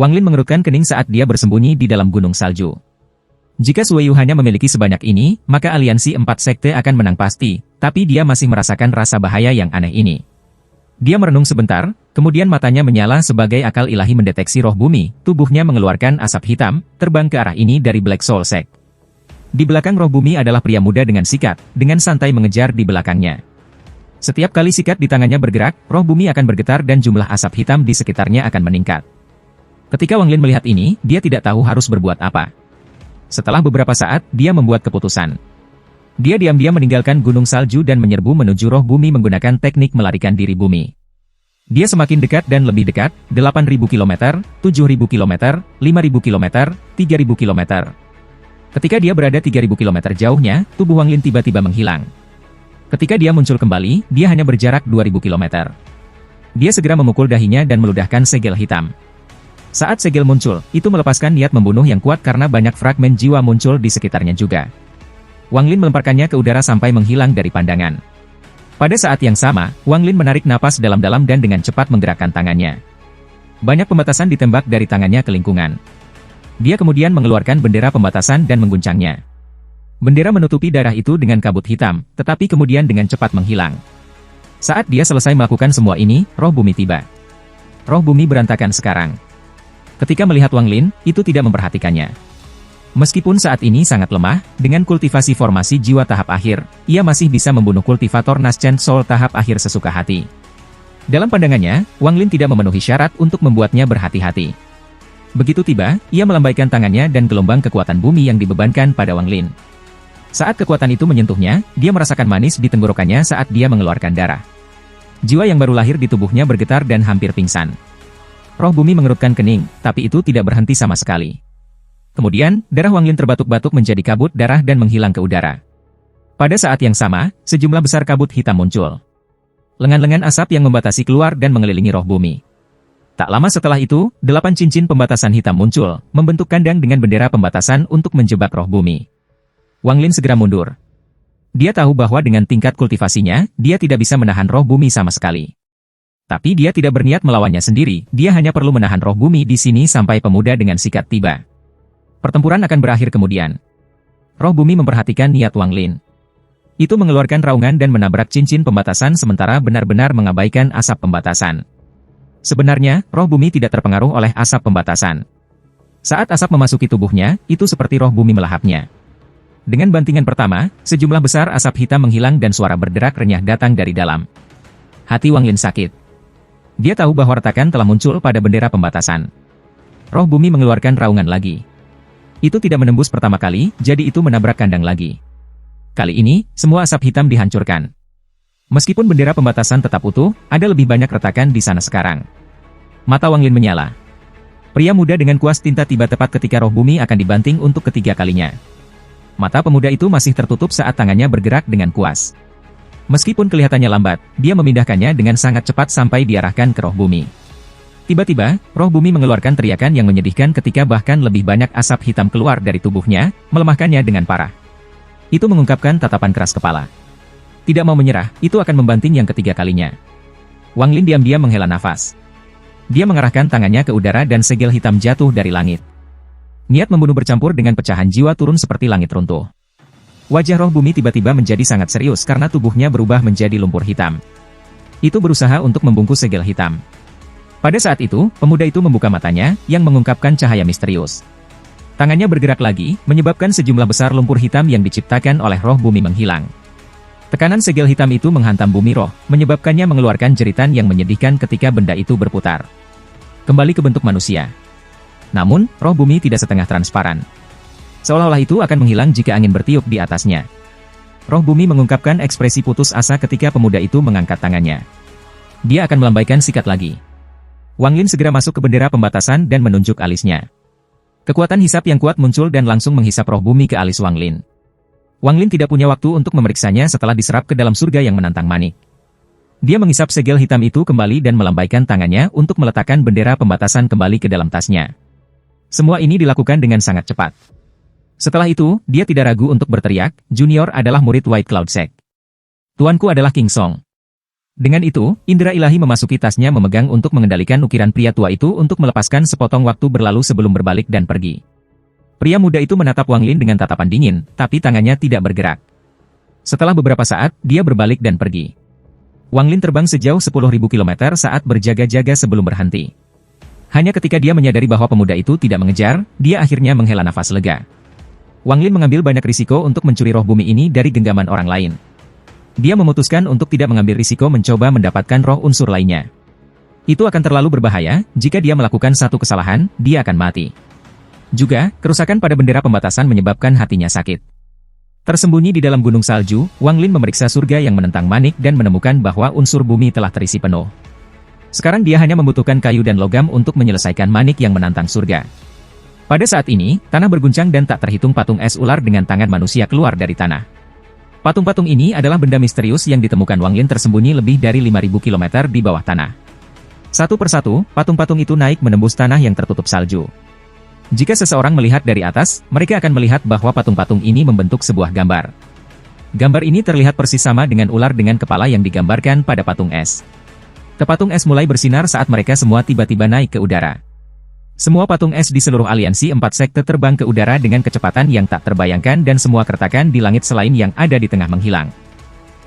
Wang Lin mengerutkan kening saat dia bersembunyi di dalam gunung salju. Jika Sueyu hanya memiliki sebanyak ini, maka aliansi 4 sekte akan menang pasti, tapi dia masih merasakan rasa bahaya yang aneh ini. Dia merenung sebentar, kemudian matanya menyala sebagai akal ilahi mendeteksi roh bumi, tubuhnya mengeluarkan asap hitam, terbang ke arah ini dari Black Soul Sect. Di belakang roh bumi adalah pria muda dengan sikat, dengan santai mengejar di belakangnya. Setiap kali sikat di tangannya bergerak, roh bumi akan bergetar dan jumlah asap hitam di sekitarnya akan meningkat. Ketika Wang Lin melihat ini, dia tidak tahu harus berbuat apa. Setelah beberapa saat, dia membuat keputusan. Dia diam-diam meninggalkan gunung salju dan menyerbu menuju roh bumi menggunakan teknik melarikan diri bumi. Dia semakin dekat dan lebih dekat, 8.000 km, 7.000 km, 5.000 km, 3.000 km. Ketika dia berada 3.000 km jauhnya, tubuh Wang Lin tiba-tiba menghilang. Ketika dia muncul kembali, dia hanya berjarak 2.000 km. Dia segera memukul dahinya dan meludahkan segel hitam. Saat segel muncul, itu melepaskan niat membunuh yang kuat karena banyak fragmen jiwa muncul di sekitarnya juga. Wang Lin melemparkannya ke udara sampai menghilang dari pandangan. Pada saat yang sama, Wang Lin menarik napas dalam-dalam dan dengan cepat menggerakkan tangannya. Banyak pembatasan ditembak dari tangannya ke lingkungan. Dia kemudian mengeluarkan bendera pembatasan dan mengguncangnya. Bendera menutupi darah itu dengan kabut hitam, tetapi kemudian dengan cepat menghilang. Saat dia selesai melakukan semua ini, roh bumi tiba. Roh bumi berantakan sekarang. Ketika melihat Wang Lin, itu tidak memperhatikannya. Meskipun saat ini sangat lemah, dengan kultivasi formasi jiwa tahap akhir, ia masih bisa membunuh kultivator Naschen Soul tahap akhir sesuka hati. Dalam pandangannya, Wang Lin tidak memenuhi syarat untuk membuatnya berhati-hati. Begitu tiba, ia melambaikan tangannya dan gelombang kekuatan bumi yang dibebankan pada Wang Lin. Saat kekuatan itu menyentuhnya, dia merasakan manis di tenggorokannya saat dia mengeluarkan darah. Jiwa yang baru lahir di tubuhnya bergetar dan hampir pingsan. Roh bumi mengerutkan kening, tapi itu tidak berhenti sama sekali. Kemudian, darah Wang Lin terbatuk-batuk menjadi kabut darah dan menghilang ke udara. Pada saat yang sama, sejumlah besar kabut hitam muncul. Lengan-lengan asap yang membatasi keluar dan mengelilingi roh bumi. Tak lama setelah itu, 8 cincin pembatasan hitam muncul, membentuk kandang dengan bendera pembatasan untuk menjebak roh bumi. Wang Lin segera mundur. Dia tahu bahwa dengan tingkat kultivasinya, dia tidak bisa menahan roh bumi sama sekali. Tapi dia tidak berniat melawannya sendiri, dia hanya perlu menahan roh bumi di sini sampai pemuda dengan sikat tiba. Pertempuran akan berakhir kemudian. Roh bumi memperhatikan niat Wang Lin. Itu mengeluarkan raungan dan menabrak cincin pembatasan sementara benar-benar mengabaikan asap pembatasan. Sebenarnya, roh bumi tidak terpengaruh oleh asap pembatasan. Saat asap memasuki tubuhnya, itu seperti roh bumi melahapnya. Dengan bantingan pertama, sejumlah besar asap hitam menghilang dan suara berderak renyah datang dari dalam. Hati Wang Lin sakit. Dia tahu bahwa retakan telah muncul pada bendera pembatasan. Roh bumi mengeluarkan raungan lagi. Itu tidak menembus pertama kali, jadi itu menabrak kandang lagi. Kali ini, semua asap hitam dihancurkan. Meskipun bendera pembatasan tetap utuh, ada lebih banyak retakan di sana sekarang. Mata Wang Lin menyala. Pria muda dengan kuas tinta tiba tepat ketika roh bumi akan dibanting untuk ketiga kalinya. Mata pemuda itu masih tertutup saat tangannya bergerak dengan kuas. Meskipun kelihatannya lambat, dia memindahkannya dengan sangat cepat sampai diarahkan ke roh bumi. Tiba-tiba, roh bumi mengeluarkan teriakan yang menyedihkan ketika bahkan lebih banyak asap hitam keluar dari tubuhnya, melemahkannya dengan parah. Itu mengungkapkan tatapan keras kepala. Tidak mau menyerah, itu akan membanting yang ketiga kalinya. Wang Lin diam-diam menghela nafas. Dia mengarahkan tangannya ke udara dan segel hitam jatuh dari langit. Niat membunuh bercampur dengan pecahan jiwa turun seperti langit runtuh. Wajah roh bumi tiba-tiba menjadi sangat serius karena tubuhnya berubah menjadi lumpur hitam. Itu berusaha untuk membungkus segel hitam. Pada saat itu, pemuda itu membuka matanya, yang mengungkapkan cahaya misterius. Tangannya bergerak lagi, menyebabkan sejumlah besar lumpur hitam yang diciptakan oleh roh bumi menghilang. Tekanan segel hitam itu menghantam bumi roh, menyebabkannya mengeluarkan jeritan yang menyedihkan ketika benda itu berputar. Kembali ke bentuk manusia. Namun, roh bumi tidak setengah transparan. Seolah-olah itu akan menghilang jika angin bertiup di atasnya. Roh bumi mengungkapkan ekspresi putus asa ketika pemuda itu mengangkat tangannya. Dia akan melambaikan sikat lagi. Wang Lin segera masuk ke bendera pembatasan dan menunjuk alisnya. Kekuatan hisap yang kuat muncul dan langsung menghisap roh bumi ke alis Wang Lin. Wang Lin tidak punya waktu untuk memeriksanya setelah diserap ke dalam surga yang menantang manik. Dia menghisap segel hitam itu kembali dan melambaikan tangannya untuk meletakkan bendera pembatasan kembali ke dalam tasnya. Semua ini dilakukan dengan sangat cepat. Setelah itu, dia tidak ragu untuk berteriak, Junior adalah murid White Cloud Sect. Tuanku adalah King Song. Dengan itu, indera ilahi memasuki tasnya memegang untuk mengendalikan ukiran pria tua itu untuk melepaskan sepotong waktu berlalu sebelum berbalik dan pergi. Pria muda itu menatap Wang Lin dengan tatapan dingin, tapi tangannya tidak bergerak. Setelah beberapa saat, dia berbalik dan pergi. Wang Lin terbang sejauh 10.000 km saat berjaga-jaga sebelum berhenti. Hanya ketika dia menyadari bahwa pemuda itu tidak mengejar, dia akhirnya menghela nafas lega. Wang Lin mengambil banyak risiko untuk mencuri roh bumi ini dari genggaman orang lain. Dia memutuskan untuk tidak mengambil risiko mencoba mendapatkan roh unsur lainnya. Itu akan terlalu berbahaya, jika dia melakukan satu kesalahan, dia akan mati. Juga, kerusakan pada bendera pembatasan menyebabkan hatinya sakit. Tersembunyi di dalam gunung salju, Wang Lin memeriksa surga yang menentang manik dan menemukan bahwa unsur bumi telah terisi penuh. Sekarang dia hanya membutuhkan kayu dan logam untuk menyelesaikan manik yang menantang surga. Pada saat ini, tanah berguncang dan tak terhitung patung es ular dengan tangan manusia keluar dari tanah. Patung-patung ini adalah benda misterius yang ditemukan Wang Lin tersembunyi lebih dari 5.000 km di bawah tanah. Satu persatu, patung-patung itu naik menembus tanah yang tertutup salju. Jika seseorang melihat dari atas, mereka akan melihat bahwa patung-patung ini membentuk sebuah gambar. Gambar ini terlihat persis sama dengan ular dengan kepala yang digambarkan pada patung es. Patung es mulai bersinar saat mereka semua tiba-tiba naik ke udara. Semua patung es di seluruh aliansi 4 sekte terbang ke udara dengan kecepatan yang tak terbayangkan dan semua keretakan di langit selain yang ada di tengah menghilang.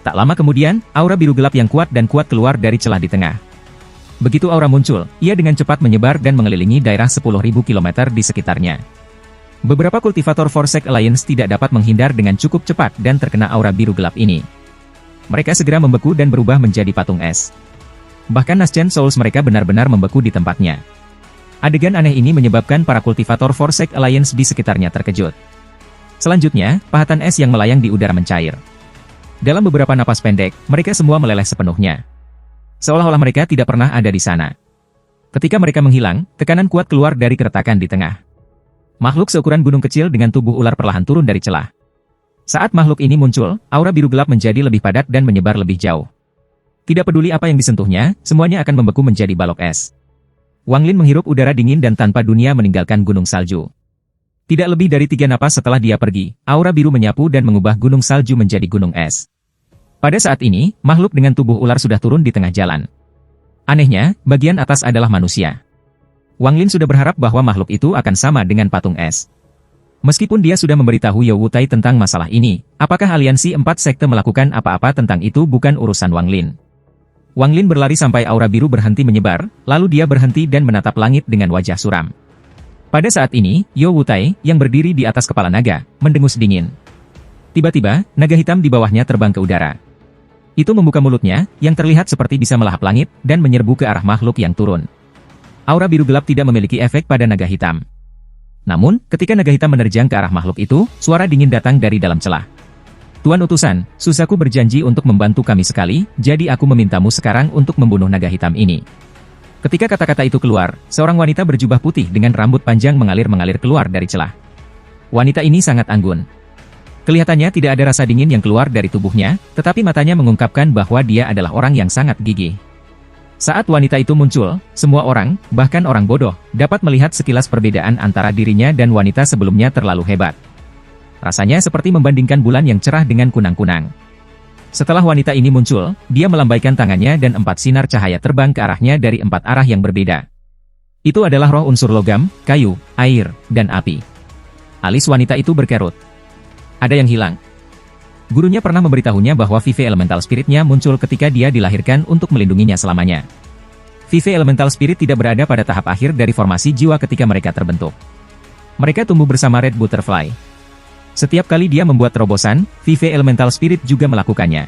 Tak lama kemudian, aura biru gelap yang kuat dan kuat keluar dari celah di tengah. Begitu aura muncul, ia dengan cepat menyebar dan mengelilingi daerah 10.000 km di sekitarnya. Beberapa kultivator Forsake Alliance tidak dapat menghindar dengan cukup cepat dan terkena aura biru gelap ini. Mereka segera membeku dan berubah menjadi patung es. Bahkan Ancient Souls mereka benar-benar membeku di tempatnya. Adegan aneh ini menyebabkan para kultivator Forsake Alliance di sekitarnya terkejut. Selanjutnya, pahatan es yang melayang di udara mencair. Dalam beberapa napas pendek, mereka semua meleleh sepenuhnya. Seolah-olah mereka tidak pernah ada di sana. Ketika mereka menghilang, tekanan kuat keluar dari keretakan di tengah. Makhluk seukuran gunung kecil dengan tubuh ular perlahan turun dari celah. Saat makhluk ini muncul, aura biru gelap menjadi lebih padat dan menyebar lebih jauh. Tidak peduli apa yang disentuhnya, semuanya akan membeku menjadi balok es. Wang Lin menghirup udara dingin dan tanpa dunia meninggalkan gunung salju. Tidak lebih dari 3 napas setelah dia pergi, aura biru menyapu dan mengubah gunung salju menjadi gunung es. Pada saat ini, makhluk dengan tubuh ular sudah turun di tengah jalan. Anehnya, bagian atas adalah manusia. Wang Lin sudah berharap bahwa makhluk itu akan sama dengan patung es. Meskipun dia sudah memberitahu Yao Wutai tentang masalah ini, apakah aliansi 4 sekte melakukan apa-apa tentang itu bukan urusan Wang Lin. Wang Lin berlari sampai aura biru berhenti menyebar, lalu dia berhenti dan menatap langit dengan wajah suram. Pada saat ini, Yao Wutai, yang berdiri di atas kepala naga, mendengus dingin. Tiba-tiba, naga hitam di bawahnya terbang ke udara. Itu membuka mulutnya, yang terlihat seperti bisa melahap langit, dan menyerbu ke arah makhluk yang turun. Aura biru gelap tidak memiliki efek pada naga hitam. Namun, ketika naga hitam menerjang ke arah makhluk itu, suara dingin datang dari dalam celah. Tuan Utusan, Suzaku berjanji untuk membantu kami sekali, jadi aku memintamu sekarang untuk membunuh naga hitam ini. Ketika kata-kata itu keluar, seorang wanita berjubah putih dengan rambut panjang mengalir-mengalir keluar dari celah. Wanita ini sangat anggun. Kelihatannya tidak ada rasa dingin yang keluar dari tubuhnya, tetapi matanya mengungkapkan bahwa dia adalah orang yang sangat gigih. Saat wanita itu muncul, semua orang, bahkan orang bodoh, dapat melihat sekilas perbedaan antara dirinya dan wanita sebelumnya terlalu hebat. Rasanya seperti membandingkan bulan yang cerah dengan kunang-kunang. Setelah wanita ini muncul, dia melambaikan tangannya dan 4 sinar cahaya terbang ke arahnya dari 4 arah yang berbeda. Itu adalah roh unsur logam, kayu, air, dan api. Alis wanita itu berkerut. Ada yang hilang. Gurunya pernah memberitahunya bahwa Vive Elemental Spirit-nya muncul ketika dia dilahirkan untuk melindunginya selamanya. Vive Elemental Spirit tidak berada pada tahap akhir dari formasi jiwa ketika mereka terbentuk. Mereka tumbuh bersama Red Butterfly. Setiap kali dia membuat terobosan, Vive Elemental Spirit juga melakukannya.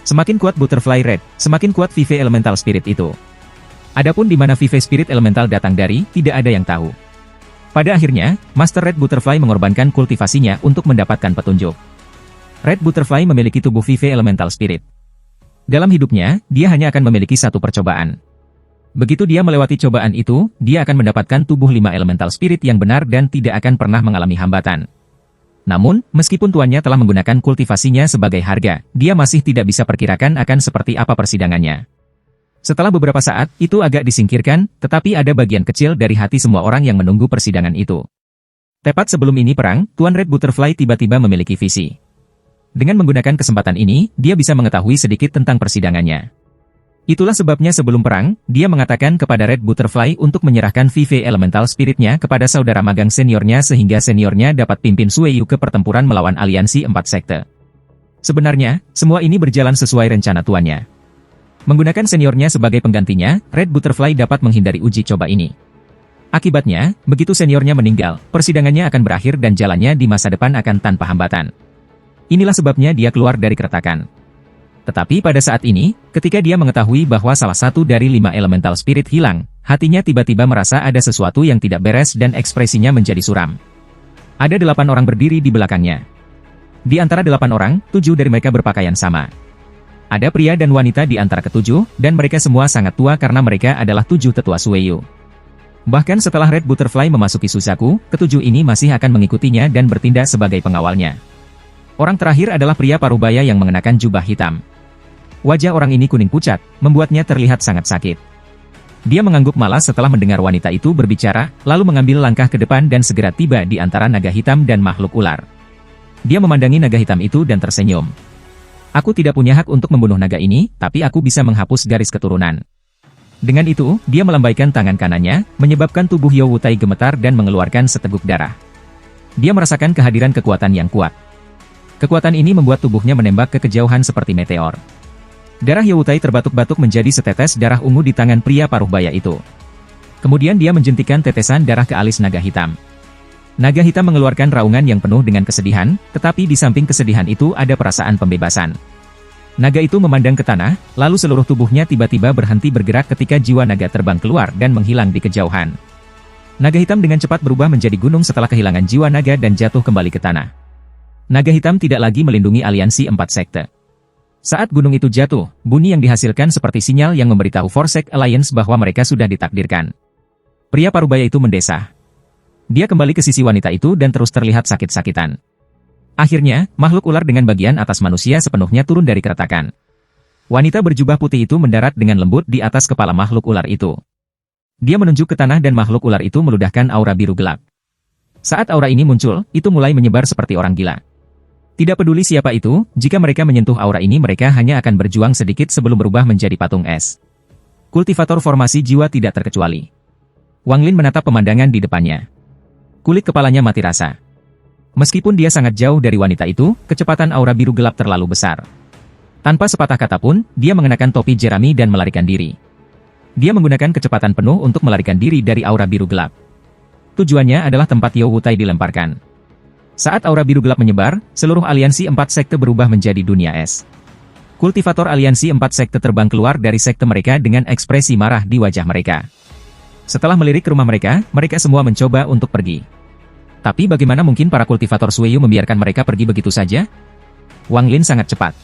Semakin kuat Butterfly Red, semakin kuat Vive Elemental Spirit itu. Adapun di mana Vive Spirit Elemental datang dari, tidak ada yang tahu. Pada akhirnya, Master Red Butterfly mengorbankan kultivasinya untuk mendapatkan petunjuk. Red Butterfly memiliki tubuh Vive Elemental Spirit. Dalam hidupnya, dia hanya akan memiliki satu percobaan. Begitu dia melewati cobaan itu, dia akan mendapatkan tubuh 5 Elemental Spirit yang benar dan tidak akan pernah mengalami hambatan. Namun, meskipun tuannya telah menggunakan kultivasinya sebagai harga, dia masih tidak bisa perkirakan akan seperti apa persidangannya. Setelah beberapa saat, itu agak disingkirkan, tetapi ada bagian kecil dari hati semua orang yang menunggu persidangan itu. Tepat sebelum ini perang, Tuan Red Butterfly tiba-tiba memiliki visi. Dengan menggunakan kesempatan ini, dia bisa mengetahui sedikit tentang persidangannya. Itulah sebabnya sebelum perang, dia mengatakan kepada Red Butterfly untuk menyerahkan Vive Elemental Spirit-nya kepada saudara magang seniornya sehingga seniornya dapat pimpin Sueyu ke pertempuran melawan aliansi 4 sekte. Sebenarnya, semua ini berjalan sesuai rencana tuannya. Menggunakan seniornya sebagai penggantinya, Red Butterfly dapat menghindari uji coba ini. Akibatnya, begitu seniornya meninggal, persidangannya akan berakhir dan jalannya di masa depan akan tanpa hambatan. Inilah sebabnya dia keluar dari keretakan. Tetapi pada saat ini, ketika dia mengetahui bahwa salah satu dari 5 elemental spirit hilang, hatinya tiba-tiba merasa ada sesuatu yang tidak beres dan ekspresinya menjadi suram. Ada 8 orang berdiri di belakangnya. Di antara 8 orang, 7 dari mereka berpakaian sama. Ada pria dan wanita di antara ketujuh, dan mereka semua sangat tua karena mereka adalah 7 tetua Sueyu. Bahkan setelah Red Butterfly memasuki Suzaku, ketujuh ini masih akan mengikutinya dan bertindak sebagai pengawalnya. Orang terakhir adalah pria parubaya yang mengenakan jubah hitam. Wajah orang ini kuning pucat, membuatnya terlihat sangat sakit. Dia mengangguk malas setelah mendengar wanita itu berbicara, lalu mengambil langkah ke depan dan segera tiba di antara naga hitam dan makhluk ular. Dia memandangi naga hitam itu dan tersenyum. Aku tidak punya hak untuk membunuh naga ini, tapi aku bisa menghapus garis keturunan. Dengan itu, dia melambaikan tangan kanannya, menyebabkan tubuh Yo Wutai gemetar dan mengeluarkan seteguk darah. Dia merasakan kehadiran kekuatan yang kuat. Kekuatan ini membuat tubuhnya menembak ke kejauhan seperti meteor. Darah Yo Wutai terbatuk-batuk menjadi setetes darah ungu di tangan pria paruhbaya itu. Kemudian dia menjentikan tetesan darah ke alis naga hitam. Naga hitam mengeluarkan raungan yang penuh dengan kesedihan, tetapi di samping kesedihan itu ada perasaan pembebasan. Naga itu memandang ke tanah, lalu seluruh tubuhnya tiba-tiba berhenti bergerak ketika jiwa naga terbang keluar dan menghilang di kejauhan. Naga hitam dengan cepat berubah menjadi gunung setelah kehilangan jiwa naga dan jatuh kembali ke tanah. Naga hitam tidak lagi melindungi aliansi 4 sekte. Saat gunung itu jatuh, bunyi yang dihasilkan seperti sinyal yang memberitahu Forsake Alliance bahwa mereka sudah ditakdirkan. Pria parubaya itu mendesah. Dia kembali ke sisi wanita itu dan terus terlihat sakit-sakitan. Akhirnya, makhluk ular dengan bagian atas manusia sepenuhnya turun dari keretakan. Wanita berjubah putih itu mendarat dengan lembut di atas kepala makhluk ular itu. Dia menunjuk ke tanah dan makhluk ular itu meludahkan aura biru gelap. Saat aura ini muncul, itu mulai menyebar seperti orang gila. Tidak peduli siapa itu, jika mereka menyentuh aura ini mereka hanya akan berjuang sedikit sebelum berubah menjadi patung es. Kultivator formasi jiwa tidak terkecuali. Wang Lin menatap pemandangan di depannya. Kulit kepalanya mati rasa. Meskipun dia sangat jauh dari wanita itu, kecepatan aura biru gelap terlalu besar. Tanpa sepatah kata pun, dia mengenakan topi jerami dan melarikan diri. Dia menggunakan kecepatan penuh untuk melarikan diri dari aura biru gelap. Tujuannya adalah tempat Yo Wutai dilemparkan. Saat aura biru gelap menyebar, seluruh aliansi 4 sekte berubah menjadi dunia es. Kultivator aliansi 4 sekte terbang keluar dari sekte mereka dengan ekspresi marah di wajah mereka. Setelah melirik ke rumah mereka, mereka semua mencoba untuk pergi. Tapi bagaimana mungkin para kultivator Sueyu membiarkan mereka pergi begitu saja? Wang Lin sangat cepat.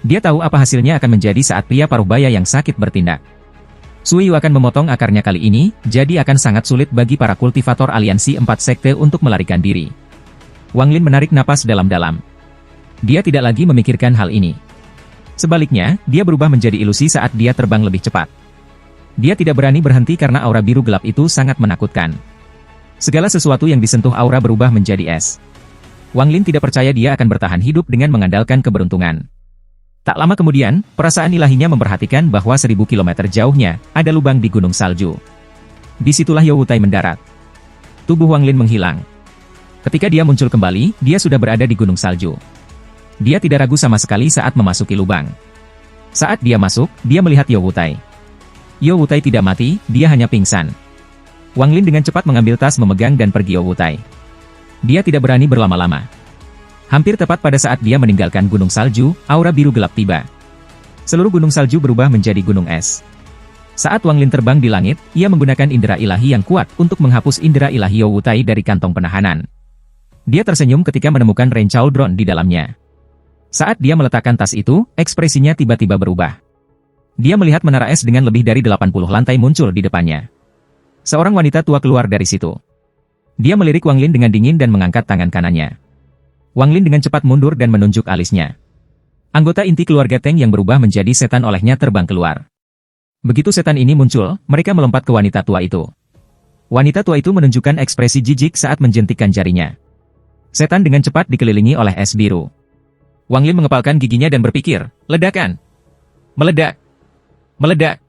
Dia tahu apa hasilnya akan menjadi saat pria paruhbaya yang sakit bertindak. Sueyu akan memotong akarnya kali ini, jadi akan sangat sulit bagi para kultivator aliansi 4 sekte untuk melarikan diri. Wang Lin menarik napas dalam-dalam. Dia tidak lagi memikirkan hal ini. Sebaliknya, dia berubah menjadi ilusi saat dia terbang lebih cepat. Dia tidak berani berhenti karena aura biru gelap itu sangat menakutkan. Segala sesuatu yang disentuh aura berubah menjadi es. Wang Lin tidak percaya dia akan bertahan hidup dengan mengandalkan keberuntungan. Tak lama kemudian, perasaan ilahinya memperhatikan bahwa 1000 km jauhnya, ada lubang di gunung salju. Disitulah Yo Wutai mendarat. Tubuh Wang Lin menghilang. Ketika dia muncul kembali, dia sudah berada di gunung salju. Dia tidak ragu sama sekali saat memasuki lubang. Saat dia masuk, dia melihat Yo Wutai. Yo Wutai tidak mati, dia hanya pingsan. Wang Lin dengan cepat mengambil tas memegang dan pergi Yo Wutai. Dia tidak berani berlama-lama. Hampir tepat pada saat dia meninggalkan gunung salju, aura biru gelap tiba. Seluruh gunung salju berubah menjadi gunung es. Saat Wang Lin terbang di langit, ia menggunakan indera ilahi yang kuat untuk menghapus indera ilahi Yo Wutai dari kantong penahanan. Dia tersenyum ketika menemukan Rain Cauldron di dalamnya. Saat dia meletakkan tas itu, ekspresinya tiba-tiba berubah. Dia melihat menara es dengan lebih dari 80 lantai muncul di depannya. Seorang wanita tua keluar dari situ. Dia melirik Wang Lin dengan dingin dan mengangkat tangan kanannya. Wang Lin dengan cepat mundur dan menunjuk alisnya. Anggota inti keluarga Teng yang berubah menjadi setan olehnya terbang keluar. Begitu setan ini muncul, mereka melompat ke wanita tua itu. Wanita tua itu menunjukkan ekspresi jijik saat menjentikkan jarinya. Setan dengan cepat dikelilingi oleh es biru. Wang Lin mengepalkan giginya dan berpikir, ledakan. Meledak. Meledak.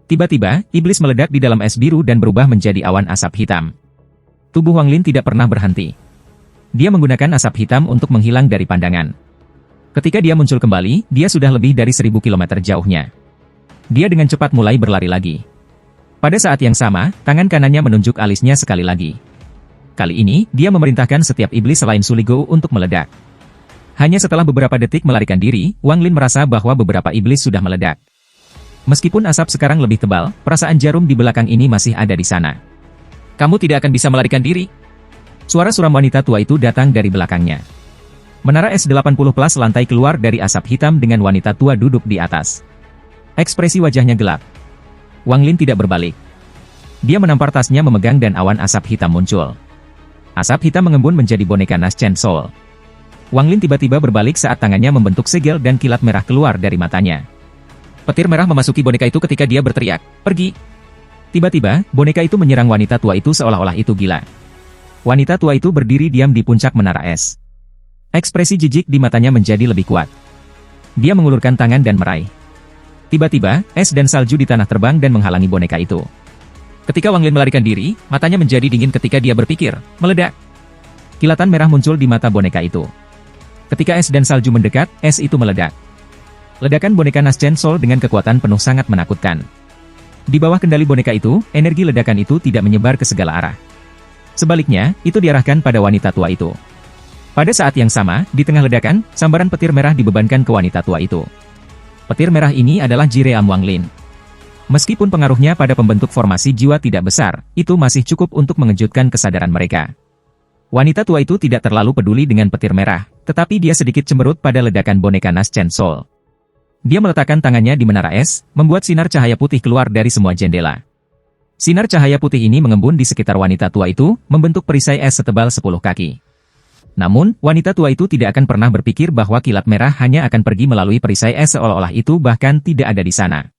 Tiba-tiba, iblis meledak di dalam es biru dan berubah menjadi awan asap hitam. Tubuh Wang Lin tidak pernah berhenti. Dia menggunakan asap hitam untuk menghilang dari pandangan. Ketika dia muncul kembali, dia sudah lebih dari 1000 kilometer jauhnya. Dia dengan cepat mulai berlari lagi. Pada saat yang sama, tangan kanannya menunjuk alisnya sekali lagi. Kali ini, dia memerintahkan setiap iblis selain Suligo untuk meledak. Hanya setelah beberapa detik melarikan diri, Wang Lin merasa bahwa beberapa iblis sudah meledak. Meskipun asap sekarang lebih tebal, perasaan jarum di belakang ini masih ada di sana. Kamu tidak akan bisa melarikan diri. Suara suram wanita tua itu datang dari belakangnya. Menara S80 plus lantai keluar dari asap hitam dengan wanita tua duduk di atas. Ekspresi wajahnya gelap. Wang Lin tidak berbalik. Dia menampar tasnya memegang dan awan asap hitam muncul. Asap hitam mengembun menjadi boneka Nas Chen Soul. Wang Lin tiba-tiba berbalik saat tangannya membentuk segel dan kilat merah keluar dari matanya. Petir merah memasuki boneka itu ketika dia berteriak, "Pergi!" Tiba-tiba, boneka itu menyerang wanita tua itu seolah-olah itu gila. Wanita tua itu berdiri diam di puncak menara es. Ekspresi jijik di matanya menjadi lebih kuat. Dia mengulurkan tangan dan meraih. Tiba-tiba, es dan salju di tanah terbang dan menghalangi boneka itu. Ketika Wang Lin melarikan diri, matanya menjadi dingin ketika dia berpikir, meledak. Kilatan merah muncul di mata boneka itu. Ketika es dan salju mendekat, es itu meledak. Ledakan boneka Nas Chen Soul dengan kekuatan penuh sangat menakutkan. Di bawah kendali boneka itu, energi ledakan itu tidak menyebar ke segala arah. Sebaliknya, itu diarahkan pada wanita tua itu. Pada saat yang sama, di tengah ledakan, sambaran petir merah dibebankan ke wanita tua itu. Petir merah ini adalah Jiream Wang Lin. Meskipun pengaruhnya pada pembentuk formasi jiwa tidak besar, itu masih cukup untuk mengejutkan kesadaran mereka. Wanita tua itu tidak terlalu peduli dengan petir merah, tetapi dia sedikit cemberut pada ledakan boneka Nas Chen Soul. Dia meletakkan tangannya di menara es, membuat sinar cahaya putih keluar dari semua jendela. Sinar cahaya putih ini mengembun di sekitar wanita tua itu, membentuk perisai es setebal 10 kaki. Namun, wanita tua itu tidak akan pernah berpikir bahwa kilat merah hanya akan pergi melalui perisai es seolah-olah itu bahkan tidak ada di sana.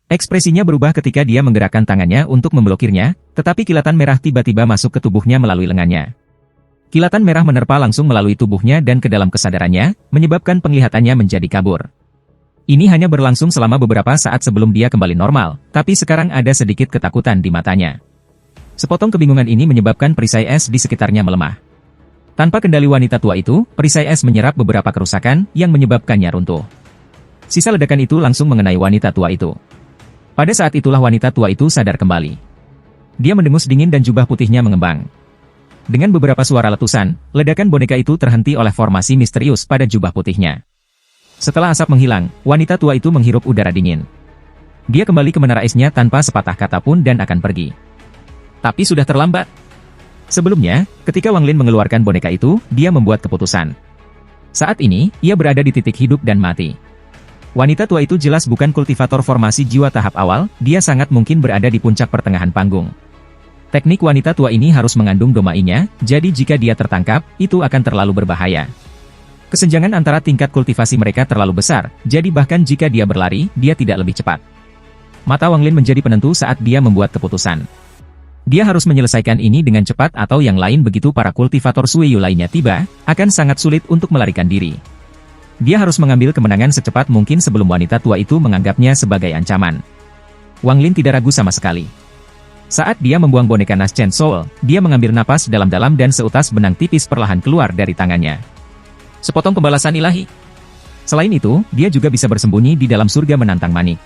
Ekspresinya berubah ketika dia menggerakkan tangannya untuk memblokirnya, tetapi kilatan merah tiba-tiba masuk ke tubuhnya melalui lengannya. Kilatan merah menerpa langsung melalui tubuhnya dan ke dalam kesadarannya, menyebabkan penglihatannya menjadi kabur. Ini hanya berlangsung selama beberapa saat sebelum dia kembali normal, tapi sekarang ada sedikit ketakutan di matanya. Sepotong kebingungan ini menyebabkan perisai es di sekitarnya melemah. Tanpa kendali wanita tua itu, perisai es menyerap beberapa kerusakan yang menyebabkannya runtuh. Sisa ledakan itu langsung mengenai wanita tua itu. Pada saat itulah wanita tua itu sadar kembali. Dia mendengus dingin dan jubah putihnya mengembang. Dengan beberapa suara letusan, ledakan boneka itu terhenti oleh formasi misterius pada jubah putihnya. Setelah asap menghilang, wanita tua itu menghirup udara dingin. Dia kembali ke menara esnya tanpa sepatah kata pun dan akan pergi. Tapi sudah terlambat. Sebelumnya, ketika Wang Lin mengeluarkan boneka itu, dia membuat keputusan. Saat ini, ia berada di titik hidup dan mati. Wanita tua itu jelas bukan kultivator formasi jiwa tahap awal, dia sangat mungkin berada di puncak pertengahan panggung. Teknik wanita tua ini harus mengandung domainya, jadi jika dia tertangkap, itu akan terlalu berbahaya. Kesenjangan antara tingkat kultivasi mereka terlalu besar, jadi bahkan jika dia berlari, dia tidak lebih cepat. Mata Wang Lin menjadi penentu saat dia membuat keputusan. Dia harus menyelesaikan ini dengan cepat atau yang lain begitu para kultivator Sueyu lainnya tiba, akan sangat sulit untuk melarikan diri. Dia harus mengambil kemenangan secepat mungkin sebelum wanita tua itu menganggapnya sebagai ancaman. Wang Lin tidak ragu sama sekali. Saat dia membuang boneka Nas Chen Soul, dia mengambil napas dalam-dalam dan seutas benang tipis perlahan keluar dari tangannya. Sepotong pembalasan ilahi. Selain itu, dia juga bisa bersembunyi di dalam surga menantang manik.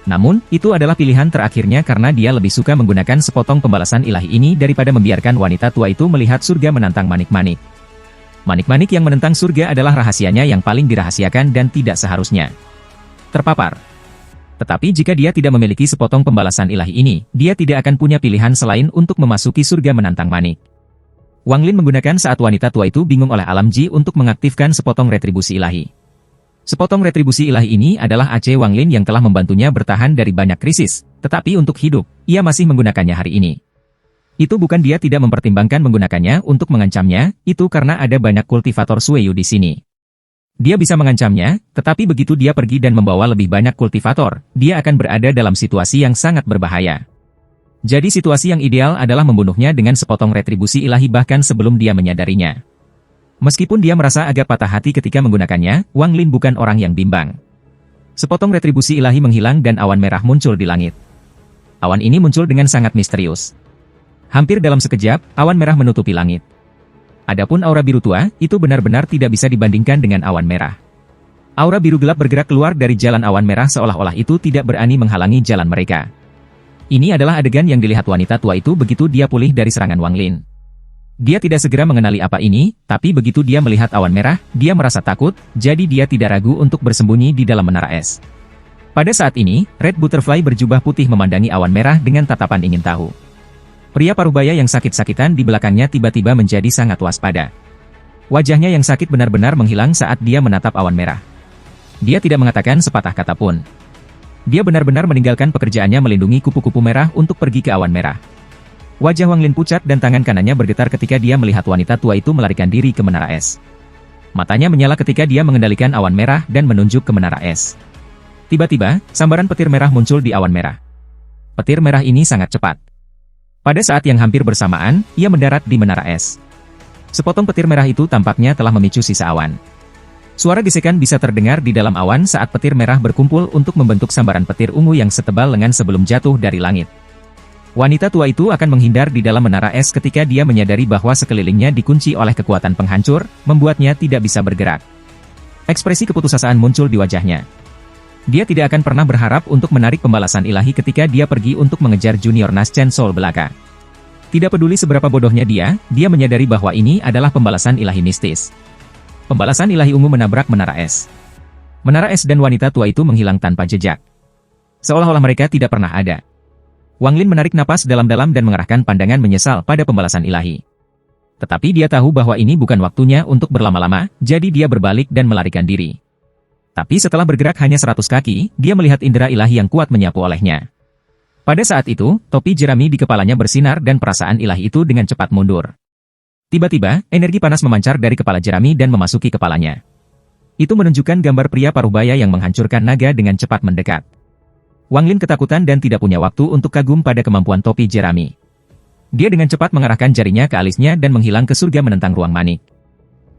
Namun, itu adalah pilihan terakhirnya karena dia lebih suka menggunakan sepotong pembalasan ilahi ini daripada membiarkan wanita tua itu melihat surga menantang manik-manik. Manik-manik yang menentang surga adalah rahasianya yang paling dirahasiakan dan tidak seharusnya terpapar. Tetapi jika dia tidak memiliki sepotong pembalasan ilahi ini, dia tidak akan punya pilihan selain untuk memasuki surga menantang manik. Wang Lin menggunakan saat wanita tua itu bingung oleh alam Ji untuk mengaktifkan sepotong retribusi ilahi. Sepotong retribusi ilahi ini adalah AC Wang Lin yang telah membantunya bertahan dari banyak krisis, tetapi untuk hidup, ia masih menggunakannya hari ini. Itu bukan dia tidak mempertimbangkan menggunakannya untuk mengancamnya, itu karena ada banyak kultivator Sueyu di sini. Dia bisa mengancamnya, tetapi begitu dia pergi dan membawa lebih banyak kultivator, dia akan berada dalam situasi yang sangat berbahaya. Jadi situasi yang ideal adalah membunuhnya dengan sepotong retribusi ilahi bahkan sebelum dia menyadarinya. Meskipun dia merasa agak patah hati ketika menggunakannya, Wang Lin bukan orang yang bimbang. Sepotong retribusi ilahi menghilang dan awan merah muncul di langit. Awan ini muncul dengan sangat misterius. Hampir dalam sekejap, awan merah menutupi langit. Adapun aura biru tua, itu benar-benar tidak bisa dibandingkan dengan awan merah. Aura biru gelap bergerak keluar dari jalan awan merah seolah-olah itu tidak berani menghalangi jalan mereka. Ini adalah adegan yang dilihat wanita tua itu begitu dia pulih dari serangan Wang Lin. Dia tidak segera mengenali apa ini, tapi begitu dia melihat awan merah, dia merasa takut, jadi dia tidak ragu untuk bersembunyi di dalam menara es. Pada saat ini, Red Butterfly berjubah putih memandangi awan merah dengan tatapan ingin tahu. Pria parubaya yang sakit-sakitan di belakangnya tiba-tiba menjadi sangat waspada. Wajahnya yang sakit benar-benar menghilang saat dia menatap awan merah. Dia tidak mengatakan sepatah kata pun. Dia benar-benar meninggalkan pekerjaannya melindungi kupu-kupu merah untuk pergi ke awan merah. Wajah Wang Lin pucat dan tangan kanannya bergetar ketika dia melihat wanita tua itu melarikan diri ke menara es. Matanya menyala ketika dia mengendalikan awan merah dan menunjuk ke menara es. Tiba-tiba, sambaran petir merah muncul di awan merah. Petir merah ini sangat cepat. Pada saat yang hampir bersamaan, ia mendarat di menara es. Sepotong petir merah itu tampaknya telah memicu sisa awan. Suara gesekan bisa terdengar di dalam awan saat petir merah berkumpul untuk membentuk sambaran petir ungu yang setebal lengan sebelum jatuh dari langit. Wanita tua itu akan menghindar di dalam menara es ketika dia menyadari bahwa sekelilingnya dikunci oleh kekuatan penghancur, membuatnya tidak bisa bergerak. Ekspresi keputusasaan muncul di wajahnya. Dia tidak akan pernah berharap untuk menarik pembalasan ilahi ketika dia pergi untuk mengejar Junior Naschen Soul belaka. Tidak peduli seberapa bodohnya dia menyadari bahwa ini adalah pembalasan ilahi mistis. Pembalasan ilahi ungu menabrak menara es. Menara es dan wanita tua itu menghilang tanpa jejak. Seolah-olah mereka tidak pernah ada. Wang Lin menarik napas dalam-dalam dan mengarahkan pandangan menyesal pada pembalasan ilahi. Tetapi dia tahu bahwa ini bukan waktunya untuk berlama-lama, jadi dia berbalik dan melarikan diri. Tapi setelah bergerak hanya 100 kaki, dia melihat indera ilahi yang kuat menyapu olehnya. Pada saat itu, topi jerami di kepalanya bersinar dan perasaan ilahi itu dengan cepat mundur. Tiba-tiba, energi panas memancar dari kepala jerami dan memasuki kepalanya. Itu menunjukkan gambar pria parubaya yang menghancurkan naga dengan cepat mendekat. Wang Lin ketakutan dan tidak punya waktu untuk kagum pada kemampuan topi jerami. Dia dengan cepat mengarahkan jarinya ke alisnya dan menghilang ke surga menentang ruang manik.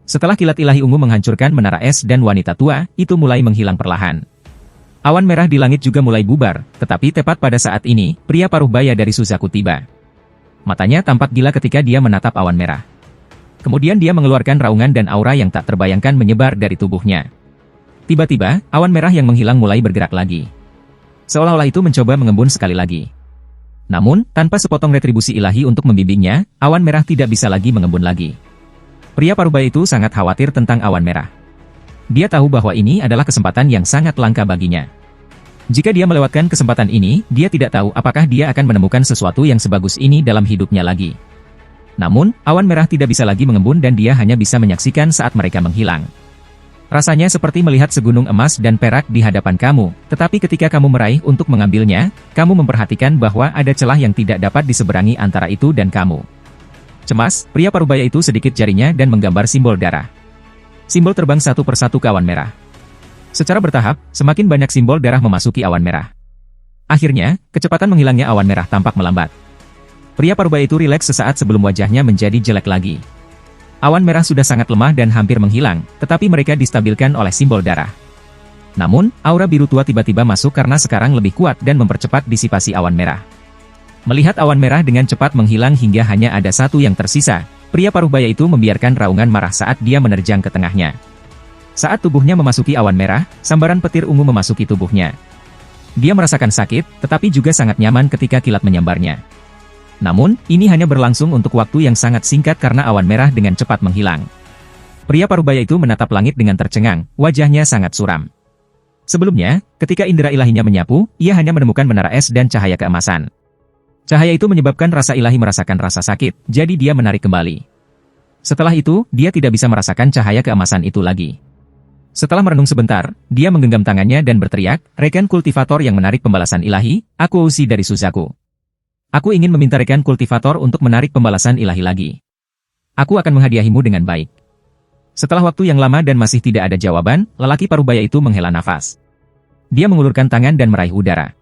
Setelah kilat ilahi ungu menghancurkan menara es dan wanita tua, itu mulai menghilang perlahan. Awan merah di langit juga mulai bubar, tetapi tepat pada saat ini, pria parubaya dari Suzaku tiba. Matanya tampak gila ketika dia menatap awan merah. Kemudian dia mengeluarkan raungan dan aura yang tak terbayangkan menyebar dari tubuhnya. Tiba-tiba, awan merah yang menghilang mulai bergerak lagi. Seolah-olah itu mencoba mengembun sekali lagi. Namun, tanpa sepotong retribusi ilahi untuk membimbingnya, awan merah tidak bisa lagi mengembun lagi. Pria parubaya itu sangat khawatir tentang awan merah. Dia tahu bahwa ini adalah kesempatan yang sangat langka baginya. Jika dia melewatkan kesempatan ini, dia tidak tahu apakah dia akan menemukan sesuatu yang sebagus ini dalam hidupnya lagi. Namun, awan merah tidak bisa lagi mengembun dan dia hanya bisa menyaksikan saat mereka menghilang. Rasanya seperti melihat segunung emas dan perak di hadapan kamu, tetapi ketika kamu meraih untuk mengambilnya, kamu memperhatikan bahwa ada celah yang tidak dapat diseberangi antara itu dan kamu. Cemas, pria parubaya itu sedikit jarinya dan menggambar simbol darah. Simbol terbang satu persatu ke awan merah. Secara bertahap, semakin banyak simbol darah memasuki awan merah. Akhirnya, kecepatan menghilangnya awan merah tampak melambat. Pria parubaya itu rileks sesaat sebelum wajahnya menjadi jelek lagi. Awan merah sudah sangat lemah dan hampir menghilang, tetapi mereka distabilkan oleh simbol darah. Namun, aura biru tua tiba-tiba masuk karena sekarang lebih kuat dan mempercepat disipasi awan merah. Melihat awan merah dengan cepat menghilang hingga hanya ada satu yang tersisa, pria parubaya itu membiarkan raungan marah saat dia menerjang ke tengahnya. Saat tubuhnya memasuki awan merah, sambaran petir ungu memasuki tubuhnya. Dia merasakan sakit, tetapi juga sangat nyaman ketika kilat menyambarnya. Namun, ini hanya berlangsung untuk waktu yang sangat singkat karena awan merah dengan cepat menghilang. Pria parubaya itu menatap langit dengan tercengang, wajahnya sangat suram. Sebelumnya, ketika indera ilahinya menyapu, ia hanya menemukan menara es dan cahaya keemasan. Cahaya itu menyebabkan rasa ilahi merasakan rasa sakit, jadi dia menarik kembali. Setelah itu, dia tidak bisa merasakan cahaya keemasan itu lagi. Setelah merenung sebentar, dia menggenggam tangannya dan berteriak, "Rekan kultivator yang menarik pembalasan ilahi, aku Uzi dari Suzaku. Aku ingin meminta rekan kultivator untuk menarik pembalasan ilahi lagi. Aku akan menghadiahimu dengan baik." Setelah waktu yang lama dan masih tidak ada jawaban, lelaki parubaya itu menghela nafas. Dia mengulurkan tangan dan meraih udara.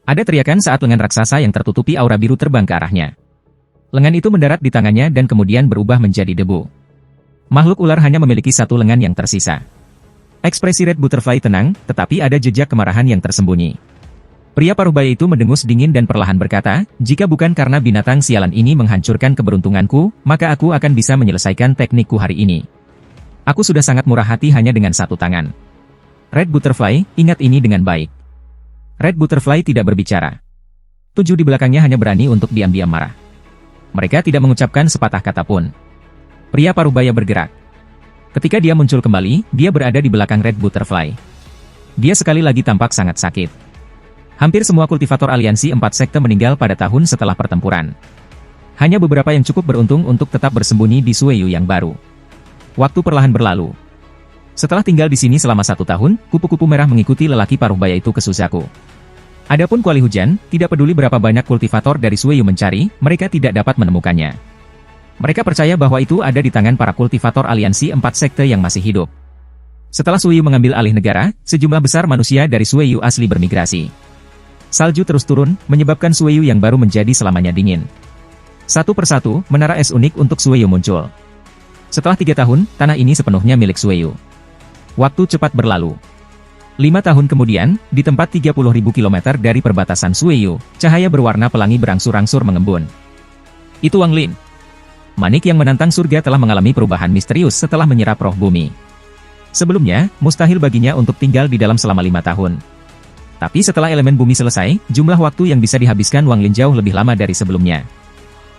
Ada teriakan saat lengan raksasa yang tertutupi aura biru terbang ke arahnya. Lengan itu mendarat di tangannya dan kemudian berubah menjadi debu. Makhluk ular hanya memiliki satu lengan yang tersisa. Ekspresi Red Butterfly tenang, tetapi ada jejak kemarahan yang tersembunyi. Pria paruh baya itu mendengus dingin dan perlahan berkata, jika bukan karena binatang sialan ini menghancurkan keberuntunganku, maka aku akan bisa menyelesaikan teknikku hari ini. Aku sudah sangat murah hati hanya dengan satu tangan. Red Butterfly, ingat ini dengan baik. Red Butterfly tidak berbicara. 7 di belakangnya hanya berani untuk diam-diam marah. Mereka tidak mengucapkan sepatah kata pun. Pria paruh baya bergerak. Ketika dia muncul kembali, dia berada di belakang Red Butterfly. Dia sekali lagi tampak sangat sakit. Hampir semua kultivator aliansi 4 sekte meninggal pada tahun setelah pertempuran. Hanya beberapa yang cukup beruntung untuk tetap bersembunyi di Sueyu yang baru. Waktu perlahan berlalu. Setelah tinggal di sini selama 1 tahun, kupu-kupu merah mengikuti lelaki paruh baya itu ke Suzaku. Adapun kuali hujan, tidak peduli berapa banyak kultivator dari Sueyu mencari, mereka tidak dapat menemukannya. Mereka percaya bahwa itu ada di tangan para kultivator aliansi 4 sekte yang masih hidup. Setelah Sueyu mengambil alih negara, sejumlah besar manusia dari Sueyu asli bermigrasi. Salju terus turun, menyebabkan Sueyu yang baru menjadi selamanya dingin. Satu persatu, menara es unik untuk Sueyu muncul. Setelah 3 tahun, tanah ini sepenuhnya milik Sueyu. Waktu cepat berlalu. 5 tahun kemudian, di tempat 30.000 km dari perbatasan Sueyu, cahaya berwarna pelangi berangsur-angsur mengembun. Itu Wang Lin. Manik yang menantang surga telah mengalami perubahan misterius setelah menyerap roh bumi. Sebelumnya, mustahil baginya untuk tinggal di dalam selama 5 tahun. Tapi setelah elemen bumi selesai, jumlah waktu yang bisa dihabiskan Wang Lin jauh lebih lama dari sebelumnya.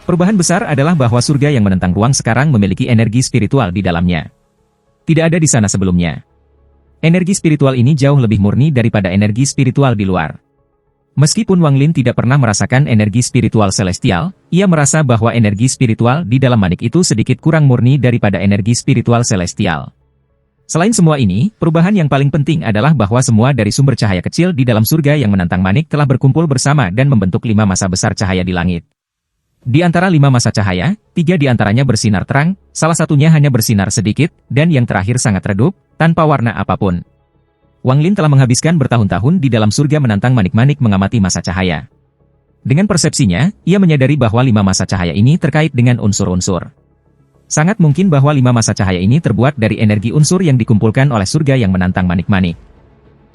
Perubahan besar adalah bahwa surga yang menentang ruang sekarang memiliki energi spiritual di dalamnya. Tidak ada di sana sebelumnya. Energi spiritual ini jauh lebih murni daripada energi spiritual di luar. Meskipun Wang Lin tidak pernah merasakan energi spiritual celestial, ia merasa bahwa energi spiritual di dalam manik itu sedikit kurang murni daripada energi spiritual celestial. Selain semua ini, perubahan yang paling penting adalah bahwa semua dari sumber cahaya kecil di dalam surga yang menantang manik telah berkumpul bersama dan membentuk 5 masa besar cahaya di langit. Di antara 5 masa cahaya, 3 di antaranya bersinar terang, salah satunya hanya bersinar sedikit, dan yang terakhir sangat redup, tanpa warna apapun. Wang Lin telah menghabiskan bertahun-tahun di dalam surga menantang manik-manik mengamati masa cahaya. Dengan persepsinya, ia menyadari bahwa 5 masa cahaya ini terkait dengan unsur-unsur. Sangat mungkin bahwa 5 masa cahaya ini terbuat dari energi unsur yang dikumpulkan oleh surga yang menantang manik-manik.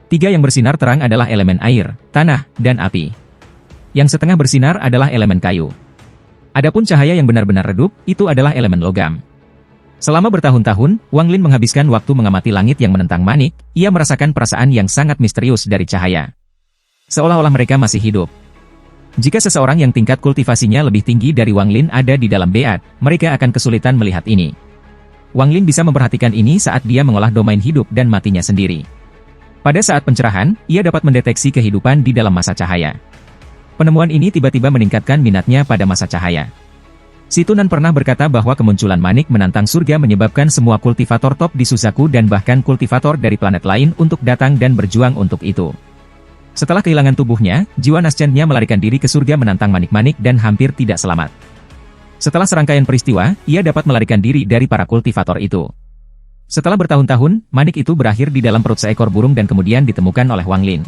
3 yang bersinar terang adalah elemen air, tanah, dan api. Yang setengah bersinar adalah elemen kayu. Adapun cahaya yang benar-benar redup, itu adalah elemen logam. Selama bertahun-tahun, Wang Lin menghabiskan waktu mengamati langit yang menentang manik, ia merasakan perasaan yang sangat misterius dari cahaya. Seolah-olah mereka masih hidup. Jika seseorang yang tingkat kultivasinya lebih tinggi dari Wang Lin ada di dalam beat, mereka akan kesulitan melihat ini. Wang Lin bisa memperhatikan ini saat dia mengolah domain hidup dan matinya sendiri. Pada saat pencerahan, ia dapat mendeteksi kehidupan di dalam masa cahaya. Penemuan ini tiba-tiba meningkatkan minatnya pada masa cahaya. Si Tunan pernah berkata bahwa kemunculan manik menantang surga menyebabkan semua kultivator top di Suzaku dan bahkan kultivator dari planet lain untuk datang dan berjuang untuk itu. Setelah kehilangan tubuhnya, jiwa Naschennya melarikan diri ke surga menantang manik-manik dan hampir tidak selamat. Setelah serangkaian peristiwa, ia dapat melarikan diri dari para kultivator itu. Setelah bertahun-tahun, manik itu berakhir di dalam perut seekor burung dan kemudian ditemukan oleh Wang Lin.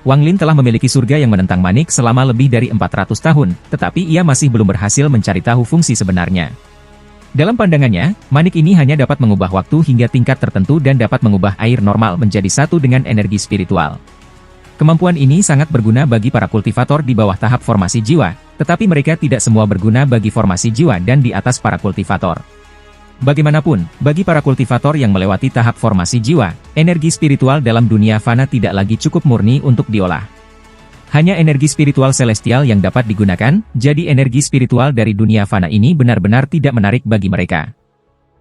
Wang Lin telah memiliki surga yang menentang manik selama lebih dari 400 tahun, tetapi ia masih belum berhasil mencari tahu fungsi sebenarnya. Dalam pandangannya, manik ini hanya dapat mengubah waktu hingga tingkat tertentu dan dapat mengubah air normal menjadi satu dengan energi spiritual. Kemampuan ini sangat berguna bagi para kultivator di bawah tahap formasi jiwa, tetapi mereka tidak semua berguna bagi formasi jiwa dan di atas para kultivator. Bagaimanapun, bagi para kultivator yang melewati tahap formasi jiwa, energi spiritual dalam dunia fana tidak lagi cukup murni untuk diolah. Hanya energi spiritual celestial yang dapat digunakan, jadi energi spiritual dari dunia fana ini benar-benar tidak menarik bagi mereka.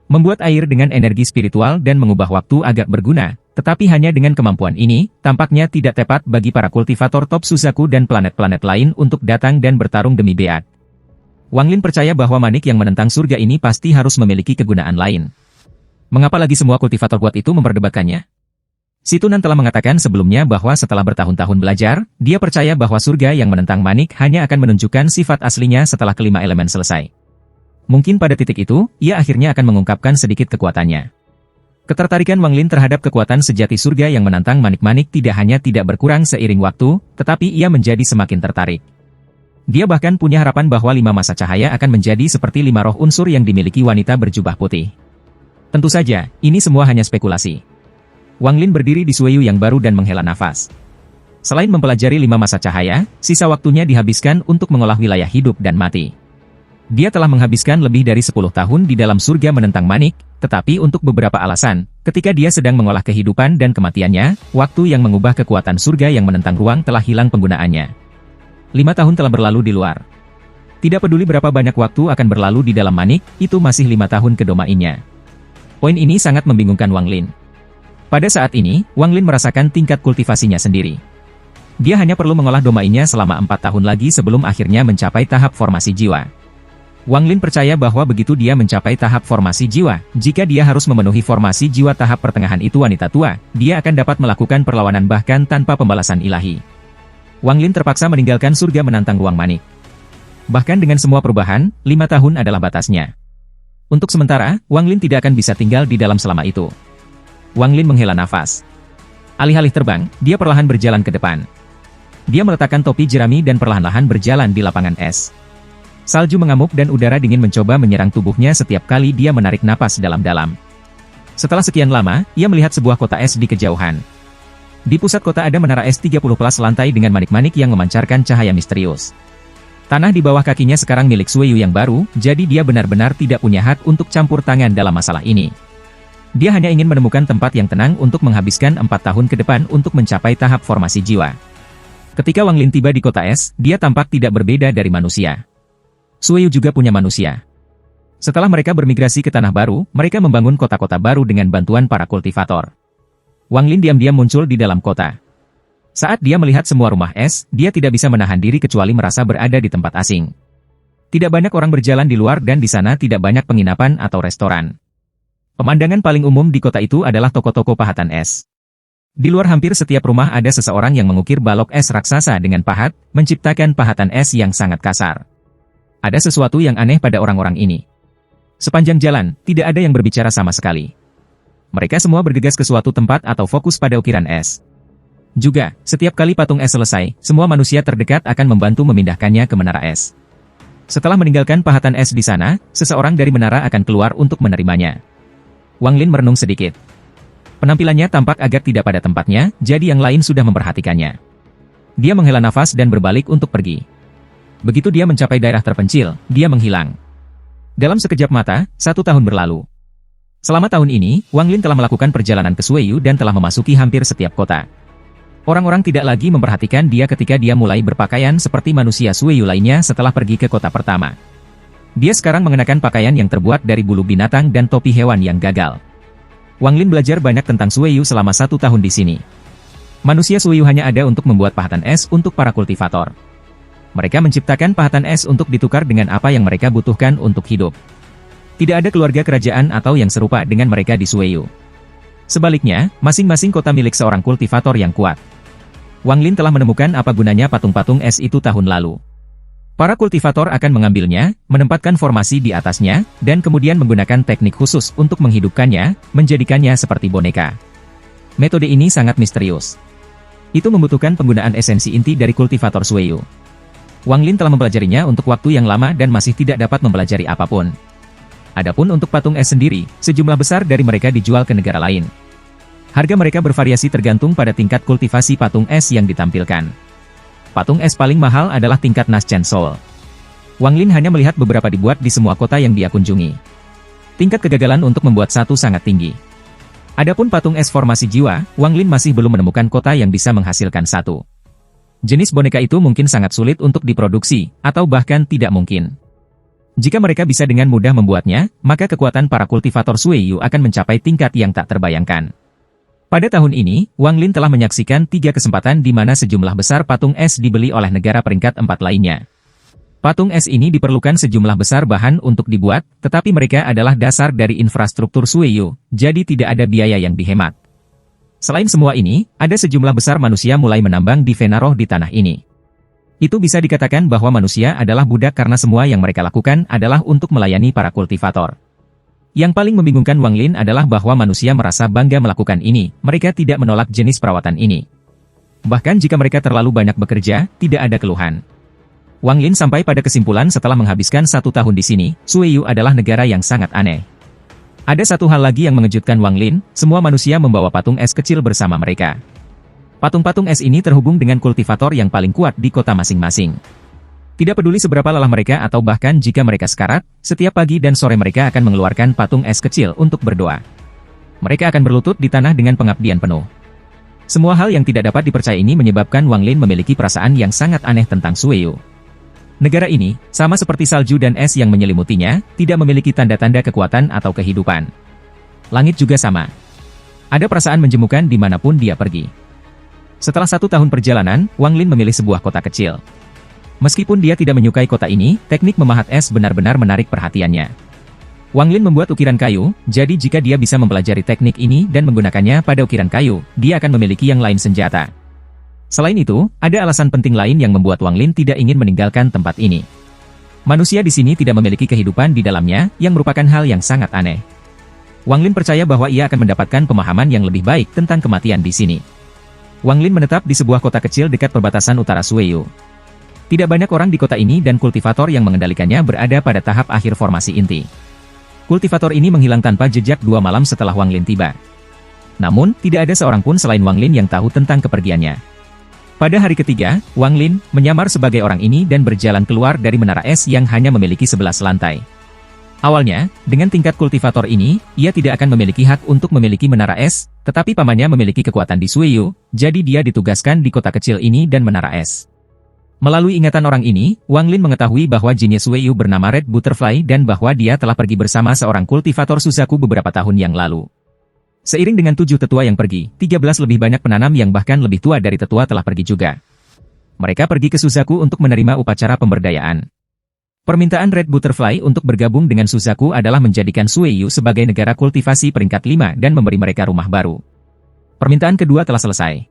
Membuat air dengan energi spiritual dan mengubah waktu agak berguna, tetapi hanya dengan kemampuan ini, tampaknya tidak tepat bagi para kultivator top Suzaku dan planet-planet lain untuk datang dan bertarung demi beat. Wang Lin percaya bahwa manik yang menentang surga ini pasti harus memiliki kegunaan lain. Mengapa lagi semua kultivator kuat itu memperdebatkannya? Si Tunan telah mengatakan sebelumnya bahwa setelah bertahun-tahun belajar, dia percaya bahwa surga yang menentang manik hanya akan menunjukkan sifat aslinya setelah kelima elemen selesai. Mungkin pada titik itu, ia akhirnya akan mengungkapkan sedikit kekuatannya. Ketertarikan Wang Lin terhadap kekuatan sejati surga yang menantang manik-manik tidak hanya tidak berkurang seiring waktu, tetapi ia menjadi semakin tertarik. Dia bahkan punya harapan bahwa 5 masa cahaya akan menjadi seperti 5 roh unsur yang dimiliki wanita berjubah putih. Tentu saja, ini semua hanya spekulasi. Wang Lin berdiri di Sueyu yang baru dan menghela nafas. Selain mempelajari 5 masa cahaya, sisa waktunya dihabiskan untuk mengolah wilayah hidup dan mati. Dia telah menghabiskan lebih dari 10 tahun di dalam surga menentang manik, tetapi untuk beberapa alasan, ketika dia sedang mengolah kehidupan dan kematiannya, waktu yang mengubah kekuatan surga yang menentang ruang telah hilang penggunaannya. 5 tahun telah berlalu di luar. Tidak peduli berapa banyak waktu akan berlalu di dalam manik, itu masih 5 tahun kedomainnya. Poin ini sangat membingungkan Wang Lin. Pada saat ini, Wang Lin merasakan tingkat kultivasinya sendiri. Dia hanya perlu mengolah domainnya selama 4 tahun lagi sebelum akhirnya mencapai tahap formasi jiwa. Wang Lin percaya bahwa begitu dia mencapai tahap formasi jiwa, jika dia harus memenuhi formasi jiwa tahap pertengahan itu wanita tua, dia akan dapat melakukan perlawanan bahkan tanpa pembalasan ilahi. Wang Lin terpaksa meninggalkan surga menantang ruang manik. Bahkan dengan semua perubahan, 5 tahun adalah batasnya. Untuk sementara, Wang Lin tidak akan bisa tinggal di dalam selama itu. Wang Lin menghela nafas. Alih-alih terbang, dia perlahan berjalan ke depan. Dia meletakkan topi jerami dan perlahan-lahan berjalan di lapangan es. Salju mengamuk dan udara dingin mencoba menyerang tubuhnya setiap kali dia menarik napas dalam-dalam. Setelah sekian lama, ia melihat sebuah kota es di kejauhan. Di pusat kota ada menara es 30 plus lantai dengan manik-manik yang memancarkan cahaya misterius. Tanah di bawah kakinya sekarang milik Sueyu yang baru, jadi dia benar-benar tidak punya hak untuk campur tangan dalam masalah ini. Dia hanya ingin menemukan tempat yang tenang untuk menghabiskan 4 tahun ke depan untuk mencapai tahap formasi jiwa. Ketika Wang Lin tiba di kota es, dia tampak tidak berbeda dari manusia. Sueyu juga punya manusia. Setelah mereka bermigrasi ke tanah baru, mereka membangun kota-kota baru dengan bantuan para kultivator. Wang Lin diam-diam muncul di dalam kota. Saat dia melihat semua rumah es, dia tidak bisa menahan diri kecuali merasa berada di tempat asing. Tidak banyak orang berjalan di luar dan di sana tidak banyak penginapan atau restoran. Pemandangan paling umum di kota itu adalah toko-toko pahatan es. Di luar hampir setiap rumah ada seseorang yang mengukir balok es raksasa dengan pahat, menciptakan pahatan es yang sangat kasar. Ada sesuatu yang aneh pada orang-orang ini. Sepanjang jalan, tidak ada yang berbicara sama sekali. Mereka semua bergegas ke suatu tempat atau fokus pada ukiran es. Juga, setiap kali patung es selesai, semua manusia terdekat akan membantu memindahkannya ke menara es. Setelah meninggalkan pahatan es di sana, seseorang dari menara akan keluar untuk menerimanya. Wang Lin merenung sedikit. Penampilannya tampak agak tidak pada tempatnya, jadi yang lain sudah memperhatikannya. Dia menghela nafas dan berbalik untuk pergi. Begitu dia mencapai daerah terpencil, dia menghilang. Dalam sekejap mata, 1 tahun berlalu. Selama tahun ini, Wang Lin telah melakukan perjalanan ke Sueyu dan telah memasuki hampir setiap kota. Orang-orang tidak lagi memperhatikan dia ketika dia mulai berpakaian seperti manusia Sueyu lainnya setelah pergi ke kota pertama. Dia sekarang mengenakan pakaian yang terbuat dari bulu binatang dan topi hewan yang gagal. Wang Lin belajar banyak tentang Sueyu selama 1 tahun di sini. Manusia Sueyu hanya ada untuk membuat pahatan es untuk para kultivator. Mereka menciptakan pahatan es untuk ditukar dengan apa yang mereka butuhkan untuk hidup. Tidak ada keluarga kerajaan atau yang serupa dengan mereka di Sueyu. Sebaliknya, masing-masing kota milik seorang kultivator yang kuat. Wang Lin telah menemukan apa gunanya patung-patung es itu tahun lalu. Para kultivator akan mengambilnya, menempatkan formasi di atasnya, dan kemudian menggunakan teknik khusus untuk menghidupkannya, menjadikannya seperti boneka. Metode ini sangat misterius. Itu membutuhkan penggunaan esensi inti dari kultivator Sueyu. Wang Lin telah mempelajarinya untuk waktu yang lama dan masih tidak dapat mempelajari apapun. Adapun untuk patung es sendiri, sejumlah besar dari mereka dijual ke negara lain. Harga mereka bervariasi tergantung pada tingkat kultivasi patung es yang ditampilkan. Patung es paling mahal adalah tingkat Naschen Soul. Wang Lin hanya melihat beberapa dibuat di semua kota yang dia kunjungi. Tingkat kegagalan untuk membuat satu sangat tinggi. Adapun patung es formasi jiwa, Wang Lin masih belum menemukan kota yang bisa menghasilkan satu. Jenis boneka itu mungkin sangat sulit untuk diproduksi, atau bahkan tidak mungkin. Jika mereka bisa dengan mudah membuatnya, maka kekuatan para kultivator Sueyu akan mencapai tingkat yang tak terbayangkan. Pada tahun ini, Wang Lin telah menyaksikan 3 kesempatan di mana sejumlah besar patung es dibeli oleh negara peringkat 4 lainnya. Patung es ini diperlukan sejumlah besar bahan untuk dibuat, tetapi mereka adalah dasar dari infrastruktur Sueyu, jadi tidak ada biaya yang dihemat. Selain semua ini, ada sejumlah besar manusia mulai menambang di Venaroh di tanah ini. Itu bisa dikatakan bahwa manusia adalah budak karena semua yang mereka lakukan adalah untuk melayani para kultivator. Yang paling membingungkan Wang Lin adalah bahwa manusia merasa bangga melakukan ini, mereka tidak menolak jenis perawatan ini. Bahkan jika mereka terlalu banyak bekerja, tidak ada keluhan. Wang Lin sampai pada kesimpulan setelah menghabiskan 1 tahun di sini, Sueyu adalah negara yang sangat aneh. Ada satu hal lagi yang mengejutkan Wang Lin, semua manusia membawa patung es kecil bersama mereka. Patung-patung es ini terhubung dengan kultivator yang paling kuat di kota masing-masing. Tidak peduli seberapa lelah mereka atau bahkan jika mereka sekarat, setiap pagi dan sore mereka akan mengeluarkan patung es kecil untuk berdoa. Mereka akan berlutut di tanah dengan pengabdian penuh. Semua hal yang tidak dapat dipercaya ini menyebabkan Wang Lin memiliki perasaan yang sangat aneh tentang Sueyu. Negara ini, sama seperti salju dan es yang menyelimutinya, tidak memiliki tanda-tanda kekuatan atau kehidupan. Langit juga sama. Ada perasaan menjemukan dimanapun dia pergi. Setelah 1 tahun perjalanan, Wang Lin memilih sebuah kota kecil. Meskipun dia tidak menyukai kota ini, teknik memahat es benar-benar menarik perhatiannya. Wang Lin membuat ukiran kayu, jadi jika dia bisa mempelajari teknik ini dan menggunakannya pada ukiran kayu, dia akan memiliki yang lain senjata. Selain itu, ada alasan penting lain yang membuat Wang Lin tidak ingin meninggalkan tempat ini. Manusia di sini tidak memiliki kehidupan di dalamnya, yang merupakan hal yang sangat aneh. Wang Lin percaya bahwa ia akan mendapatkan pemahaman yang lebih baik tentang kematian di sini. Wang Lin menetap di sebuah kota kecil dekat perbatasan utara Sueyu. Tidak banyak orang di kota ini dan kultivator yang mengendalikannya berada pada tahap akhir formasi inti. Kultivator ini menghilang tanpa jejak 2 malam setelah Wang Lin tiba. Namun, tidak ada seorang pun selain Wang Lin yang tahu tentang kepergiannya. Pada hari ketiga, Wang Lin menyamar sebagai orang ini dan berjalan keluar dari menara es yang hanya memiliki 11 lantai. Awalnya, dengan tingkat kultivator ini, ia tidak akan memiliki hak untuk memiliki menara es, tetapi pamannya memiliki kekuatan di Sueyu, jadi dia ditugaskan di kota kecil ini dan menara es. Melalui ingatan orang ini, Wang Lin mengetahui bahwa jenius Sueyu bernama Red Butterfly dan bahwa dia telah pergi bersama seorang kultivator Suzaku beberapa tahun yang lalu. Seiring dengan 7 tetua yang pergi, 13 lebih banyak penanam yang bahkan lebih tua dari tetua telah pergi juga. Mereka pergi ke Suzaku untuk menerima upacara pemberdayaan. Permintaan Red Butterfly untuk bergabung dengan Suzaku adalah menjadikan Sueyu sebagai negara kultivasi peringkat 5 dan memberi mereka rumah baru. Permintaan kedua telah selesai.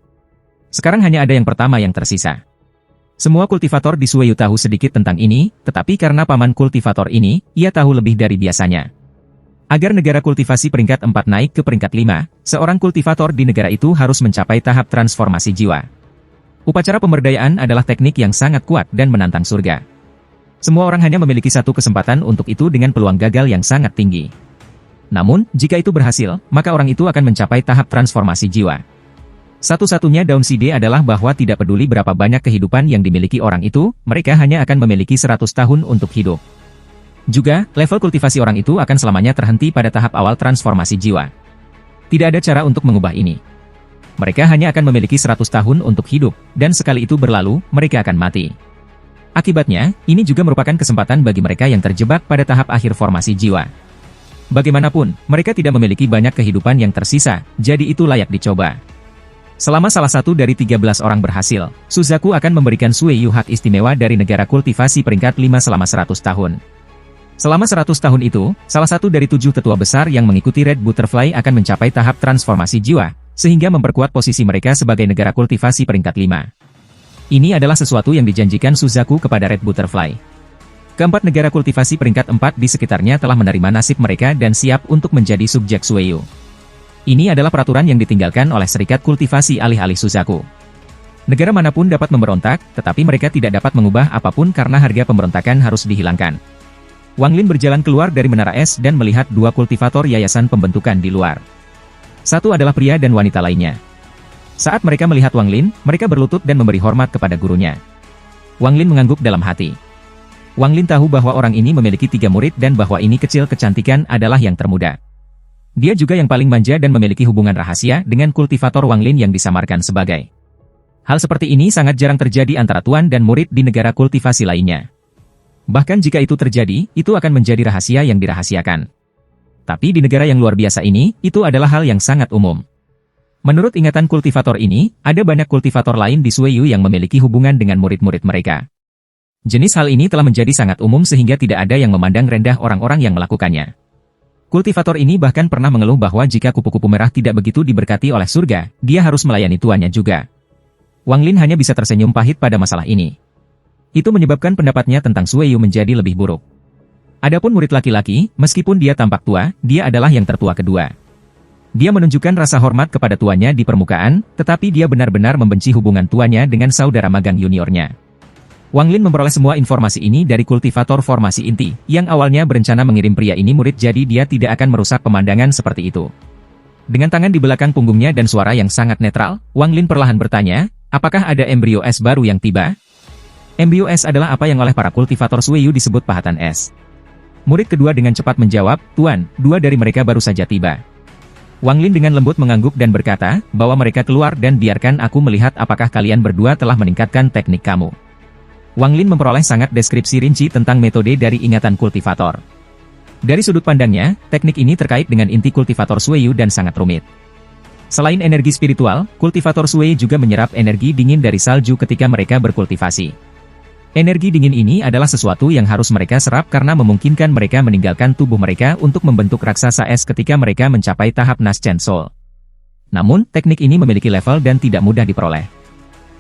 Sekarang hanya ada yang pertama yang tersisa. Semua kultivator di Sueyu tahu sedikit tentang ini, tetapi karena paman kultivator ini, ia tahu lebih dari biasanya. Agar negara kultivasi peringkat 4 naik ke peringkat 5, seorang kultivator di negara itu harus mencapai tahap transformasi jiwa. Upacara pemberdayaan adalah teknik yang sangat kuat dan menantang surga. Semua orang hanya memiliki satu kesempatan untuk itu dengan peluang gagal yang sangat tinggi. Namun, jika itu berhasil, maka orang itu akan mencapai tahap transformasi jiwa. Satu-satunya downside adalah bahwa tidak peduli berapa banyak kehidupan yang dimiliki orang itu, mereka hanya akan memiliki 100 tahun untuk hidup. Juga, level kultivasi orang itu akan selamanya terhenti pada tahap awal transformasi jiwa. Tidak ada cara untuk mengubah ini. Mereka hanya akan memiliki 100 tahun untuk hidup, dan sekali itu berlalu, mereka akan mati. Akibatnya, ini juga merupakan kesempatan bagi mereka yang terjebak pada tahap akhir formasi jiwa. Bagaimanapun, mereka tidak memiliki banyak kehidupan yang tersisa, jadi itu layak dicoba. Selama salah satu dari 13 orang berhasil, Suzaku akan memberikan Sueyu hak istimewa dari negara kultivasi peringkat 5 selama 100 tahun. Selama 100 tahun itu, salah satu dari 7 tetua besar yang mengikuti Red Butterfly akan mencapai tahap transformasi jiwa, sehingga memperkuat posisi mereka sebagai negara kultivasi peringkat 5. Ini adalah sesuatu yang dijanjikan Suzaku kepada Red Butterfly. Keempat negara kultivasi peringkat 4 di sekitarnya telah menerima nasib mereka dan siap untuk menjadi subjek Sueyu. Ini adalah peraturan yang ditinggalkan oleh Serikat Kultivasi Alih-alih Suzaku. Negara manapun dapat memberontak, tetapi mereka tidak dapat mengubah apapun karena harga pemberontakan harus dihilangkan. Wang Lin berjalan keluar dari menara es dan melihat 2 kultivator yayasan pembentukan di luar. Satu adalah pria dan wanita lainnya. Saat mereka melihat Wang Lin, mereka berlutut dan memberi hormat kepada gurunya. Wang Lin mengangguk dalam hati. Wang Lin tahu bahwa orang ini memiliki 3 murid dan bahwa ini kecil kecantikan adalah yang termuda. Dia juga yang paling manja dan memiliki hubungan rahasia dengan kultivator Wang Lin yang disamarkan sebagai. Hal seperti ini sangat jarang terjadi antara tuan dan murid di negara kultivasi lainnya. Bahkan jika itu terjadi, itu akan menjadi rahasia yang dirahasiakan. Tapi di negara yang luar biasa ini, itu adalah hal yang sangat umum. Menurut ingatan kultivator ini, ada banyak kultivator lain di Sueyu yang memiliki hubungan dengan murid-murid mereka. Jenis hal ini telah menjadi sangat umum sehingga tidak ada yang memandang rendah orang-orang yang melakukannya. Kultivator ini bahkan pernah mengeluh bahwa jika kupu-kupu merah tidak begitu diberkati oleh surga, dia harus melayani tuannya juga. Wang Lin hanya bisa tersenyum pahit pada masalah ini. Itu menyebabkan pendapatnya tentang Sueyu menjadi lebih buruk. Adapun murid laki-laki, meskipun dia tampak tua, dia adalah yang tertua kedua. Dia menunjukkan rasa hormat kepada tuannya di permukaan, tetapi dia benar-benar membenci hubungan tuannya dengan saudara magang juniornya. Wang Lin memperoleh semua informasi ini dari kultivator formasi inti, yang awalnya berencana mengirim pria ini murid jadi dia tidak akan merusak pemandangan seperti itu. Dengan tangan di belakang punggungnya dan suara yang sangat netral, Wang Lin perlahan bertanya, apakah ada embrio es baru yang tiba? Embrio es adalah apa yang oleh para kultivator Sueyu disebut pahatan es. Murid kedua dengan cepat menjawab, Tuan, 2 dari mereka baru saja tiba. Wang Lin dengan lembut mengangguk dan berkata, bawa mereka keluar dan biarkan aku melihat apakah kalian berdua telah meningkatkan teknik kamu. Wang Lin memperoleh sangat deskripsi rinci tentang metode dari ingatan kultivator. Dari sudut pandangnya, teknik ini terkait dengan inti kultivator Sueyu dan sangat rumit. Selain energi spiritual, kultivator Sueyu juga menyerap energi dingin dari salju ketika mereka berkultivasi. Energi dingin ini adalah sesuatu yang harus mereka serap karena memungkinkan mereka meninggalkan tubuh mereka untuk membentuk raksasa es ketika mereka mencapai tahap Naschen Soul. Namun, teknik ini memiliki level dan tidak mudah diperoleh.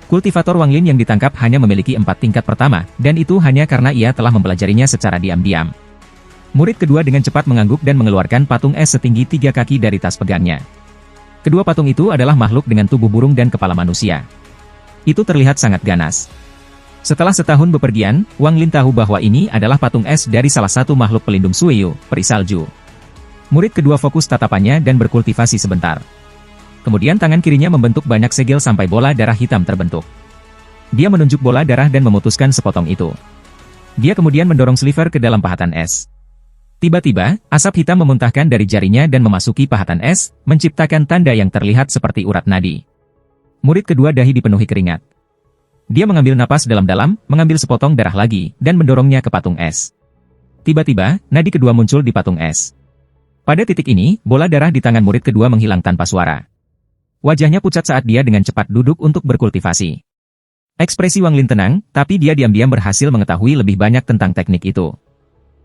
Kultivator Wang Lin yang ditangkap hanya memiliki 4 tingkat pertama, dan itu hanya karena ia telah mempelajarinya secara diam-diam. Murid kedua dengan cepat mengangguk dan mengeluarkan patung es setinggi 3 kaki dari tas pegangnya. Kedua patung itu adalah makhluk dengan tubuh burung dan kepala manusia. Itu terlihat sangat ganas. Setelah setahun bepergian, Wang Lin tahu bahwa ini adalah patung es dari salah satu makhluk pelindung Sueyu, peri salju. Murid kedua fokus tatapannya dan berkultivasi sebentar. Kemudian tangan kirinya membentuk banyak segel sampai bola darah hitam terbentuk. Dia menunjuk bola darah dan memutuskan sepotong itu. Dia kemudian mendorong sliver ke dalam pahatan es. Tiba-tiba, asap hitam memuntahkan dari jarinya dan memasuki pahatan es, menciptakan tanda yang terlihat seperti urat nadi. Murid kedua dahi dipenuhi keringat. Dia mengambil napas dalam-dalam, mengambil sepotong darah lagi, dan mendorongnya ke patung es. Tiba-tiba, nadi kedua muncul di patung es. Pada titik ini, bola darah di tangan murid kedua menghilang tanpa suara. Wajahnya pucat saat dia dengan cepat duduk untuk berkultivasi. Ekspresi Wang Lin tenang, tapi dia diam-diam berhasil mengetahui lebih banyak tentang teknik itu.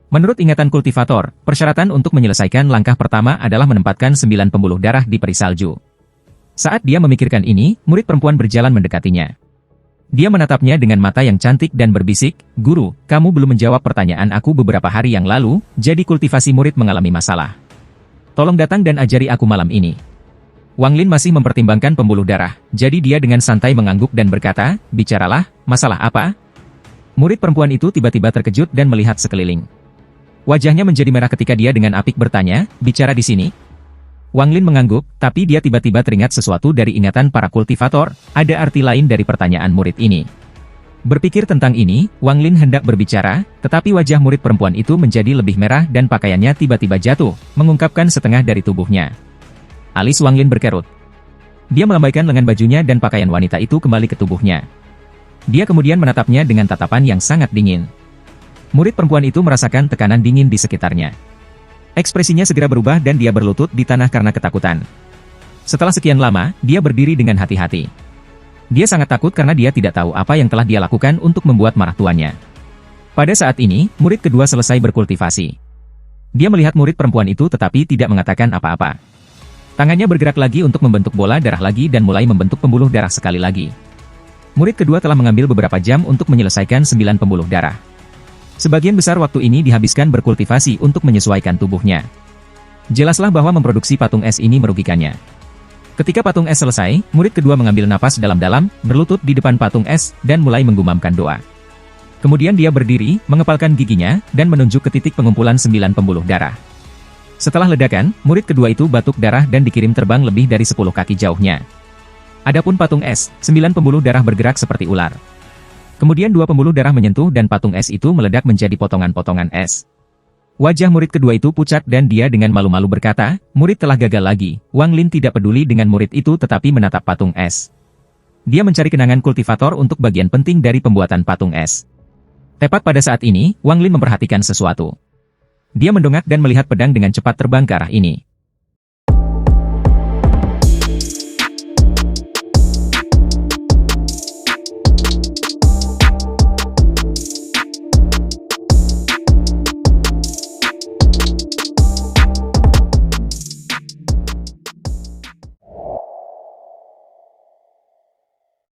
Menurut ingatan kultivator, persyaratan untuk menyelesaikan langkah pertama adalah menempatkan 9 pembuluh darah di peri salju. Saat dia memikirkan ini, murid perempuan berjalan mendekatinya. Dia menatapnya dengan mata yang cantik dan berbisik, Guru, kamu belum menjawab pertanyaan aku beberapa hari yang lalu, jadi kultivasi murid mengalami masalah. Tolong datang dan ajari aku malam ini. Wang Lin masih mempertimbangkan pembuluh darah, jadi dia dengan santai mengangguk dan berkata, bicaralah, masalah apa? Murid perempuan itu tiba-tiba terkejut dan melihat sekeliling. Wajahnya menjadi merah ketika dia dengan apik bertanya, bicara di sini? Wang Lin mengangguk, tapi dia tiba-tiba teringat sesuatu dari ingatan para kultivator, ada arti lain dari pertanyaan murid ini. Berpikir tentang ini, Wang Lin hendak berbicara, tetapi wajah murid perempuan itu menjadi lebih merah dan pakaiannya tiba-tiba jatuh, mengungkapkan setengah dari tubuhnya. Alis Wang Lin berkerut. Dia melambaikan lengan bajunya dan pakaian wanita itu kembali ke tubuhnya. Dia kemudian menatapnya dengan tatapan yang sangat dingin. Murid perempuan itu merasakan tekanan dingin di sekitarnya. Ekspresinya segera berubah dan dia berlutut di tanah karena ketakutan. Setelah sekian lama, dia berdiri dengan hati-hati. Dia sangat takut karena dia tidak tahu apa yang telah dia lakukan untuk membuat marah tuannya. Pada saat ini, murid kedua selesai berkultivasi. Dia melihat murid perempuan itu tetapi tidak mengatakan apa-apa. Tangannya bergerak lagi untuk membentuk bola darah lagi dan mulai membentuk pembuluh darah sekali lagi. Murid kedua telah mengambil beberapa jam untuk menyelesaikan 9 pembuluh darah. Sebagian besar waktu ini dihabiskan berkultivasi untuk menyesuaikan tubuhnya. Jelaslah bahwa memproduksi patung es ini merugikannya. Ketika patung es selesai, murid kedua mengambil napas dalam-dalam, berlutut di depan patung es, dan mulai menggumamkan doa. Kemudian dia berdiri, mengepalkan giginya, dan menunjuk ke titik pengumpulan 9 pembuluh darah. Setelah ledakan, murid kedua itu batuk darah dan dikirim terbang lebih dari 10 kaki jauhnya. Adapun patung es, 9 pembuluh darah bergerak seperti ular. Kemudian 2 pembuluh darah menyentuh dan patung es itu meledak menjadi potongan-potongan es. Wajah murid kedua itu pucat dan dia dengan malu-malu berkata, murid telah gagal lagi. Wang Lin tidak peduli dengan murid itu tetapi menatap patung es. Dia mencari kenangan kultivator untuk bagian penting dari pembuatan patung es. Tepat pada saat ini, Wang Lin memperhatikan sesuatu. Dia mendongak dan melihat pedang dengan cepat terbang ke arah ini.